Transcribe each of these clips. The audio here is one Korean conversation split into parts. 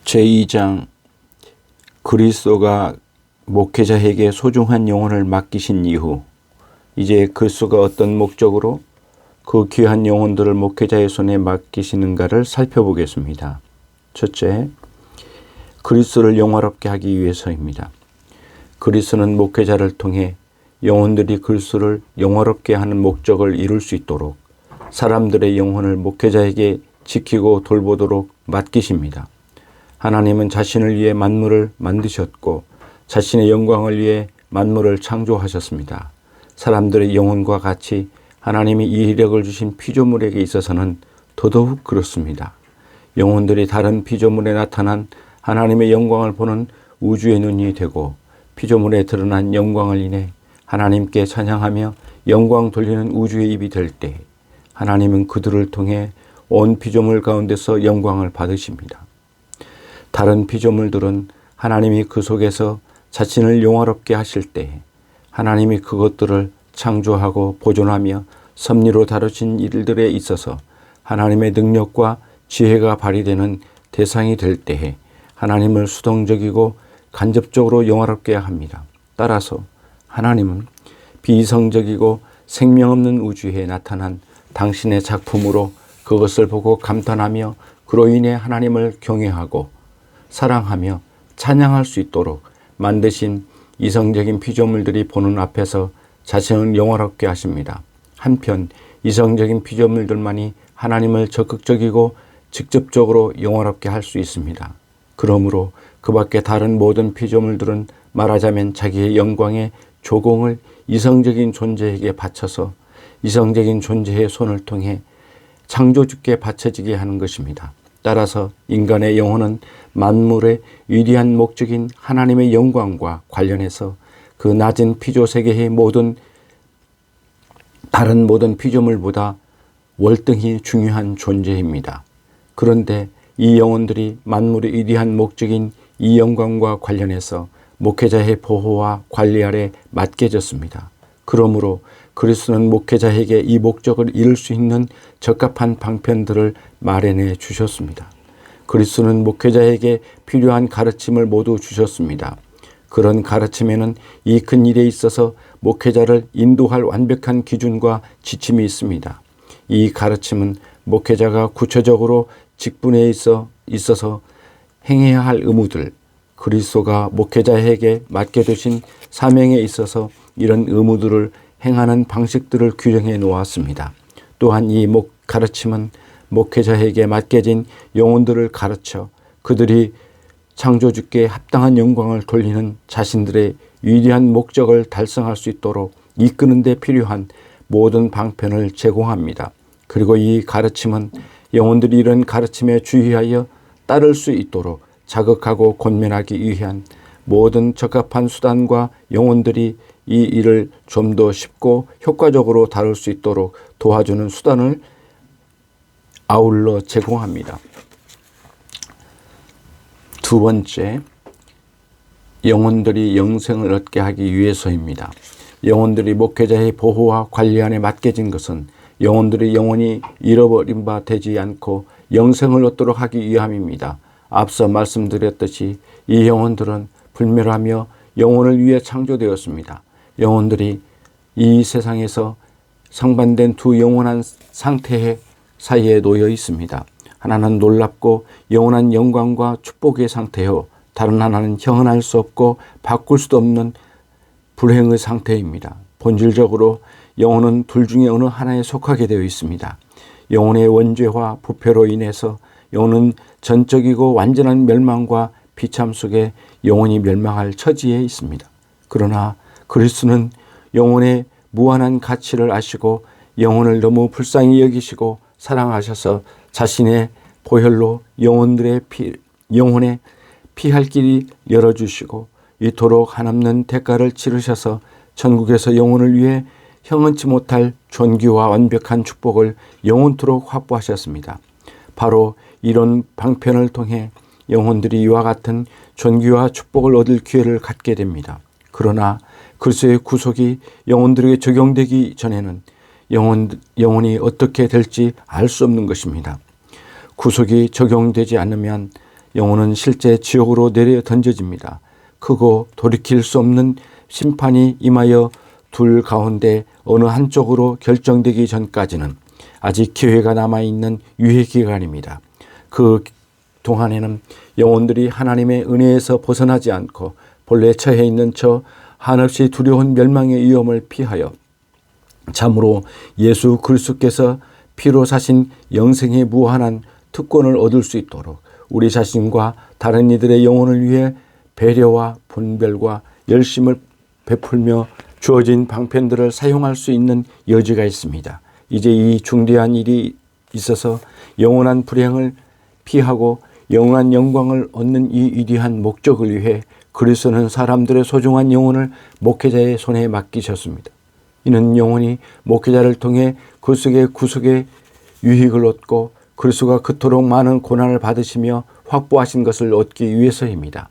제2장 그리스도가 목회자에게 소중한 영혼을 맡기신 이후 이제 그리스도가 어떤 목적으로 그 귀한 영혼들을 목회자의 손에 맡기시는가를 살펴보겠습니다. 첫째, 그리스도를 영화롭게 하기 위해서입니다. 그리스도는 목회자를 통해 영혼들이 그리스도를 영화롭게 하는 목적을 이룰 수 있도록 사람들의 영혼을 목회자에게 지키고 돌보도록 맡기십니다. 하나님은 자신을 위해 만물을 만드셨고 자신의 영광을 위해 만물을 창조하셨습니다. 사람들의 영혼과 같이 하나님이 이 이력을 주신 피조물에게 있어서는 더더욱 그렇습니다. 영혼들이 다른 피조물에 나타난 하나님의 영광을 보는 우주의 눈이 되고 피조물에 드러난 영광을 인해 하나님께 찬양하며 영광 돌리는 우주의 입이 될 때 하나님은 그들을 통해 온 피조물 가운데서 영광을 받으십니다. 다른 피조물들은 하나님이 그 속에서 자신을 영화롭게 하실 때 하나님이 그것들을 창조하고 보존하며 섭리로 다루신 일들에 있어서 하나님의 능력과 지혜가 발휘되는 대상이 될 때에 하나님을 수동적이고 간접적으로 영화롭게 합니다. 따라서 하나님은 비이성적이고 생명 없는 우주에 나타난 당신의 작품으로 그것을 보고 감탄하며 그로 인해 하나님을 경외하고 사랑하며 찬양할 수 있도록 만드신 이성적인 피조물들이 보는 앞에서 자신을 영화롭게 하십니다. 한편 이성적인 피조물들만이 하나님을 적극적이고 직접적으로 영화롭게 할 수 있습니다. 그러므로 그 밖에 다른 모든 피조물들은 말하자면 자기의 영광의 조공을 이성적인 존재에게 바쳐서 이성적인 존재의 손을 통해 창조주께 바쳐지게 하는 것입니다. 따라서 인간의 영혼은 만물의 위대한 목적인 하나님의 영광과 관련해서 그 낮은 피조세계의 다른 모든 피조물보다 월등히 중요한 존재입니다. 그런데 이 영혼들이 만물의 위대한 목적인 이 영광과 관련해서 목회자의 보호와 관리 아래 맡겨졌습니다. 그러므로 그리스도는 목회자에게 이 목적을 이룰 수 있는 적합한 방편들을 마련해 주셨습니다. 그리스도는 목회자에게 필요한 가르침을 모두 주셨습니다. 그런 가르침에는 이 큰 일에 있어서 목회자를 인도할 완벽한 기준과 지침이 있습니다. 이 가르침은 목회자가 구체적으로 직분에 있어서 행해야 할 의무들, 그리스도가 목회자에게 맡겨두신 사명에 있어서 이런 의무들을 행하는 방식들을 규정해 놓았습니다. 또한 이 가르침은 목회자에게 맡겨진 영혼들을 가르쳐 그들이 창조주께 합당한 영광을 돌리는 자신들의 위대한 목적을 달성할 수 있도록 이끄는 데 필요한 모든 방편을 제공합니다. 그리고 이 가르침은 영혼들이 이런 가르침에 주의하여 따를 수 있도록 자극하고 권면하기 위한 모든 적합한 수단과 영혼들이 이 일을 좀 더 쉽고 효과적으로 다룰 수 있도록 도와주는 수단을 아울러 제공합니다. 두 번째, 영혼들이 영생을 얻게 하기 위해서입니다. 영혼들이 목회자의 보호와 관리 안에 맡겨진 것은 영혼들이 영원히 잃어버린 바 되지 않고 영생을 얻도록 하기 위함입니다. 앞서 말씀드렸듯이 이 영혼들은 불멸하며 영혼을 위해 창조되었습니다. 영혼들이 이 세상에서 상반된 두 영원한 상태 사이에 놓여 있습니다. 하나는 놀랍고 영원한 영광과 축복의 상태요, 다른 하나는 형언할 수 없고 바꿀 수도 없는 불행의 상태입니다. 본질적으로 영혼은 둘 중에 어느 하나에 속하게 되어 있습니다. 영혼의 원죄와 부패로 인해서 영혼은 전적이고 완전한 멸망과 비참 속에 영혼이 멸망할 처지에 있습니다. 그러나 그리스도는 영혼의 무한한 가치를 아시고 영혼을 너무 불쌍히 여기시고 사랑하셔서 자신의 보혈로 영혼의 피할 길이 열어주시고 이토록 한없는 대가를 치르셔서 천국에서 영혼을 위해 형언치 못할 존귀와 완벽한 축복을 영원토록 확보하셨습니다. 바로 이런 방편을 통해 영혼들이 이와 같은 존귀와 축복을 얻을 기회를 갖게 됩니다. 그러나 그리스도의 구속이 영혼들에게 적용되기 전에는 영혼이 어떻게 될지 알 수 없는 것입니다. 구속이 적용되지 않으면 영혼은 실제 지옥으로 내려 던져집니다. 크고 돌이킬 수 없는 심판이 임하여 둘 가운데 어느 한쪽으로 결정되기 전까지는 아직 기회가 남아있는 유예 기간입니다. 그 동안에는 영혼들이 하나님의 은혜에서 벗어나지 않고 본래 처해 있는 저 한없이 두려운 멸망의 위험을 피하여 참으로 예수 그리스도께서 피로 사신 영생의 무한한 특권을 얻을 수 있도록 우리 자신과 다른 이들의 영혼을 위해 배려와 분별과 열심을 베풀며 주어진 방편들을 사용할 수 있는 여지가 있습니다. 이제 이 중대한 일이 있어서 영원한 불행을 피하고 영원한 영광을 얻는 이 위대한 목적을 위해 그리스도는 사람들의 소중한 영혼을 목회자의 손에 맡기셨습니다. 이는 영혼이 목회자를 통해 그리스도의 구속의 유익을 얻고 그리스도가 그토록 많은 고난을 받으시며 확보하신 것을 얻기 위해서입니다.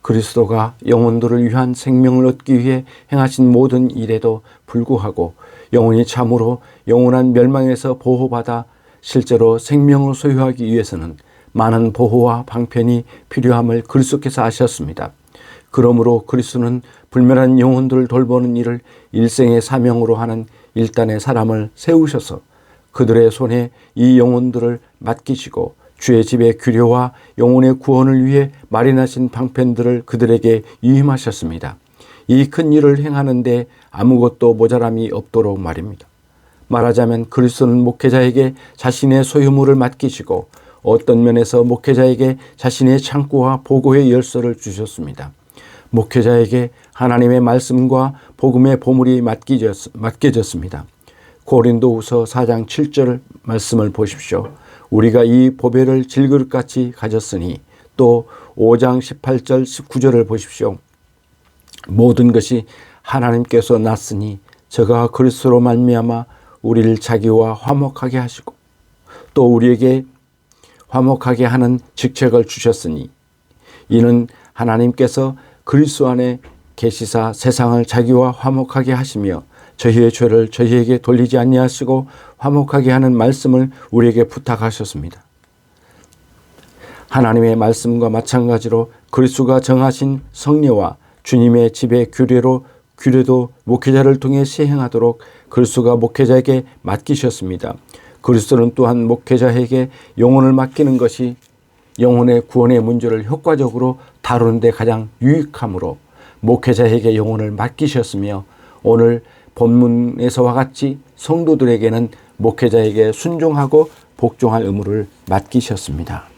그리스도가 영혼들을 위한 생명을 얻기 위해 행하신 모든 일에도 불구하고 영혼이 참으로 영원한 멸망에서 보호받아 실제로 생명을 소유하기 위해서는 많은 보호와 방편이 필요함을 그리스도께서 아셨습니다. 그러므로 그리스도는 불멸한 영혼들을 돌보는 일을 일생의 사명으로 하는 일단의 사람을 세우셔서 그들의 손에 이 영혼들을 맡기시고 주의 집의 규례와 영혼의 구원을 위해 마련하신 방편들을 그들에게 위임하셨습니다. 이 큰 일을 행하는데 아무것도 모자람이 없도록 말입니다. 말하자면 그리스도는 목회자에게 자신의 소유물을 맡기시고 어떤 면에서 목회자에게 자신의 창고와 보고의 열쇠를 주셨습니다. 목회자에게 하나님의 말씀과 복음의 보물이 맡겨졌습니다. 고린도후서 4장 7절 말씀을 보십시오. 우리가 이 보배를 질그릇같이 가졌으니 또 5장 18절 19절을 보십시오. 모든 것이 하나님께서 났으니 저가 그리스도로 말미암아 우리를 자기와 화목하게 하시고 또 우리에게 화목하게 하는 직책을 주셨으니 이는 하나님께서 그리스도 안에 계시사 세상을 자기와 화목하게 하시며 저희의 죄를 저희에게 돌리지 아니하시고 화목하게 하는 말씀을 우리에게 부탁하셨습니다. 하나님의 말씀과 마찬가지로 그리스도가 정하신 성례와 주님의 집의 규례도 목회자를 통해 시행하도록 그리스도가 목회자에게 맡기셨습니다. 그리스도는 또한 목회자에게 영혼을 맡기는 것이 영혼의 구원의 문제를 효과적으로 다루는 데 가장 유익하므로 목회자에게 영혼을 맡기셨으며 오늘 본문에서와 같이 성도들에게는 목회자에게 순종하고 복종할 의무를 맡기셨습니다.